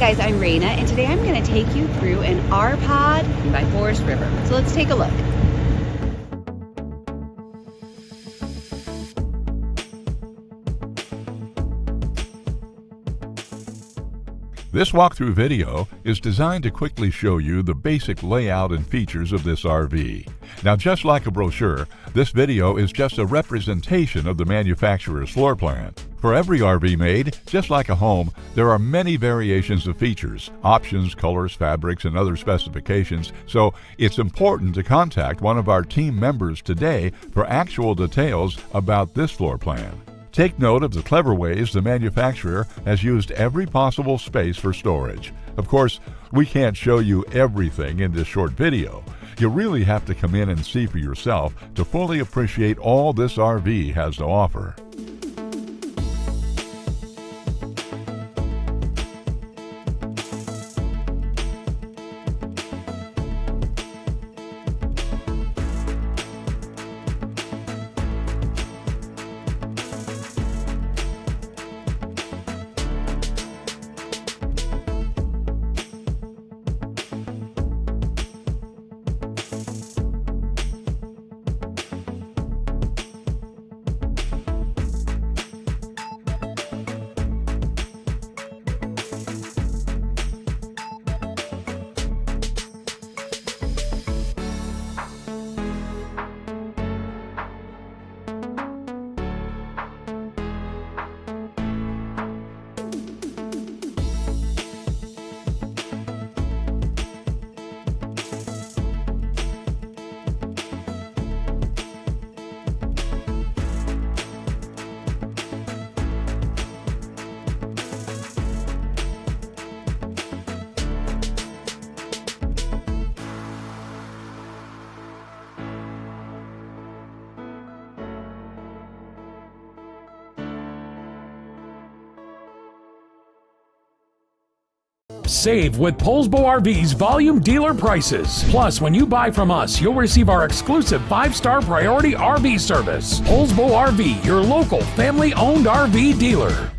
guys, I'm Raina, and today I'm going to take you through an R-Pod by Forest River. So let's take a look. This walkthrough video is designed to quickly show you the basic layout and features of this RV. Now, just like a brochure, this video is just a representation of the manufacturer's floor plan. For every RV made, just like a home, there are many variations of features, options, colors, fabrics, and other specifications, so it's important to contact one of our team members today for actual details about this floor plan. Take note of the clever ways the manufacturer has used every possible space for storage. Of course, we can't show you everything in this short video. You really have to come in and see for yourself to fully appreciate all this RV has to offer. Save with Poulsbo RV's volume dealer prices. Plus, when you buy from us, you'll receive our exclusive 5-star priority RV service. Poulsbo RV, your local family-owned RV dealer.